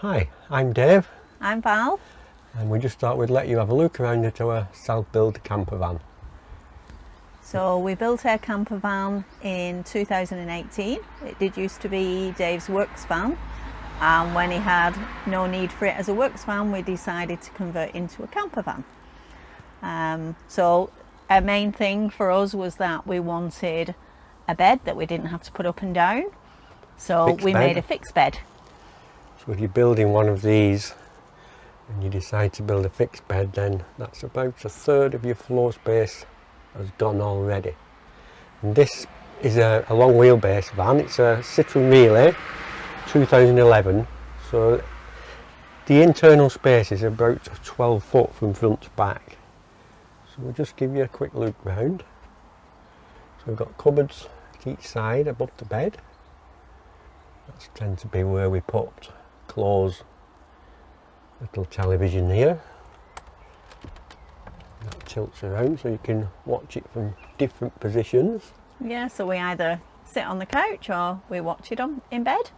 Hi, I'm Dave. I'm Val. And we just thought we'd let you have a look around at our self-build camper van. So we built our camper van in 2018. It did used to be Dave's works van, and when he had no need for it as a works van, we decided to convert into a camper van. So our main thing for us was that we wanted a bed that we didn't have to put up and down. So we made a fixed bed. So if you're building one of these and you decide to build a fixed bed, then that's about a third of your floor space has gone already. And this is a long wheelbase van. It's a Citroen Relay 2011. So the internal space is about 12 foot from front to back. So we'll just give you a quick look round. So we've got cupboards at each side above the bed. That tends to be where we put clothes. Little television here that tilts around so you can watch it from different positions. Yeah, so we either sit on the couch or we watch it in bed.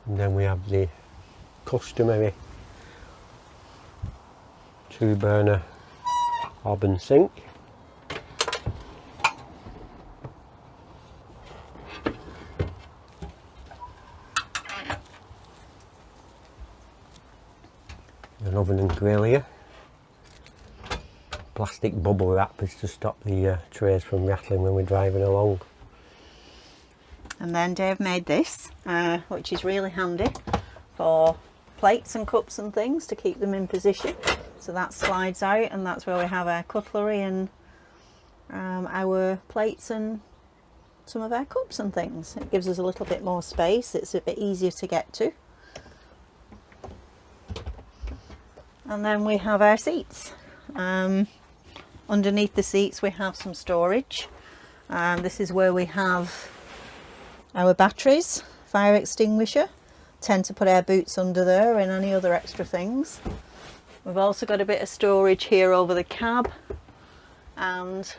And then we have the customary 2-burner hob and sink. An oven and grill here. Plastic bubble wrap is to stop the trays from rattling when we're driving along. And then Dave made this, which is really handy for plates and cups and things to keep them in position. So that slides out, and that's where we have our cutlery and our plates and some of our cups and things. It gives us a little bit more space. It's a bit easier to get to. And then we have our seats. Underneath the seats we have some storage. This is where we have our batteries, fire extinguisher. Tend to put our boots under there and any other extra things. We've also got a bit of storage here over the cab and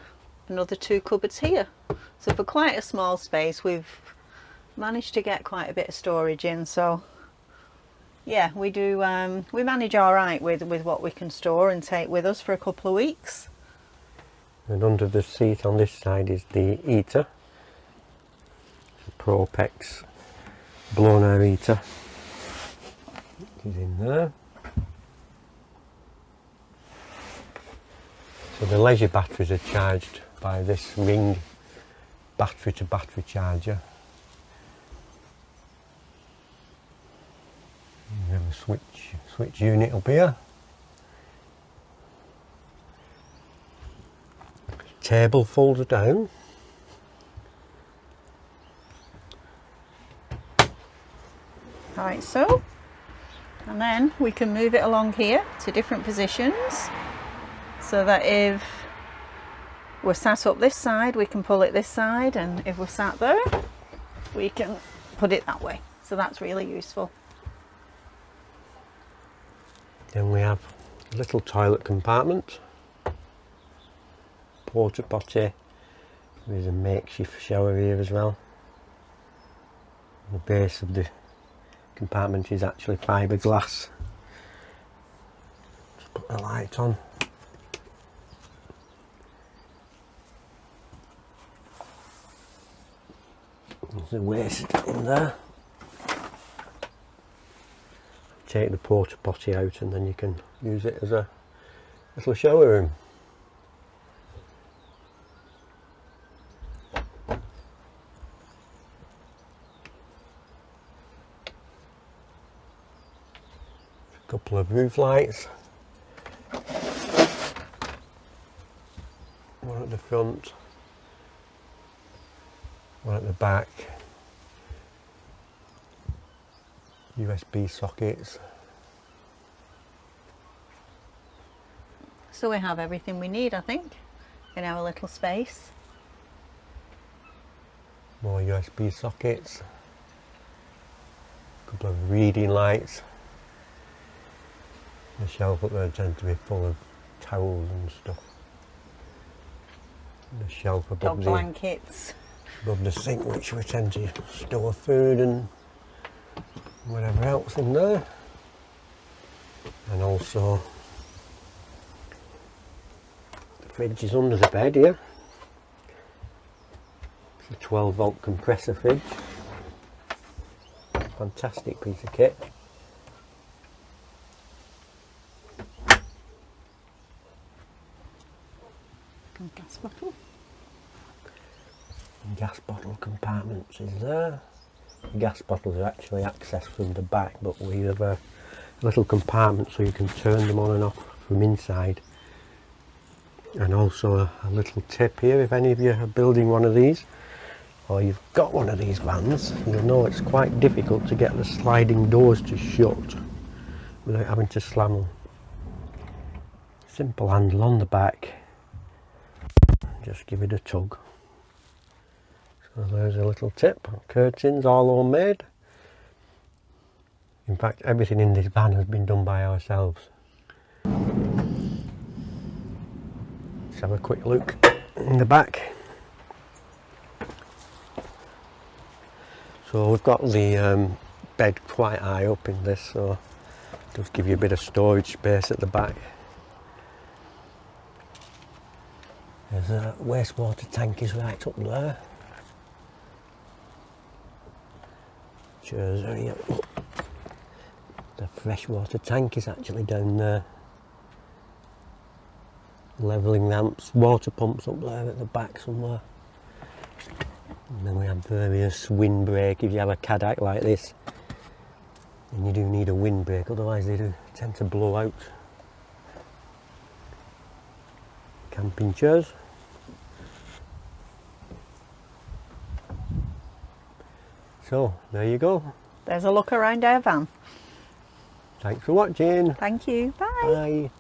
another 2 cupboards here. So for quite a small space we've managed to get quite a bit of storage in. So yeah, we do. We manage all right with what we can store and take with us for a couple of weeks. And under the seat on this side is the heater. It's a Propex blown air heater. It is in there. So the leisure batteries are charged by this ring battery to battery charger. We have a switch unit up here. Table folds down. Like so. And then we can move it along here to different positions, so that if we're sat up this side we can pull it this side, and if we're sat there we can put it that way. So that's really useful. Then we have a little toilet compartment, porta potty. There's a makeshift shower here as well. The base of the compartment is actually fiberglass. Just put the light on. There's a waste in there. Take the porta potty out and then you can use it as a little shower room. A couple of roof lights. One at the front, one at the back. USB sockets. So we have everything we need, I think, in our little space. More USB sockets. A couple of reading lights. The shelf up there tends to be full of towels and stuff. And the shelf above Dog blankets. Above the sink, which we tend to store food and whatever else in there. And also the fridge is under the bed here. It's a 12-volt compressor fridge. Fantastic piece of kit. Gas bottle. Gas bottle compartments is there. The gas bottles are actually accessed from the back, but we have a little compartment so you can turn them on and off from inside. And also a little tip here, if any of you are building one of these or you've got one of these vans, you'll know it's quite difficult to get the sliding doors to shut without having to slam them. Simple handle on the back, just give it a tug. So there's a little tip. Curtains all homemade. In fact, everything in this van has been done by ourselves. Let's have a quick look in the back. So we've got the bed quite high up in this, so it does give you a bit of storage space at the back. There's a wastewater tank is right up there. Chairs are here. The freshwater tank is actually down there. Levelling ramps, water pumps up there at the back somewhere. And then we have various windbreak if you have a Cadillac like this. And you do need a windbreak, otherwise they do tend to blow out. Camping chairs. So, there you go. There's a look around our van. Thanks for watching. Thank you. Bye. Bye.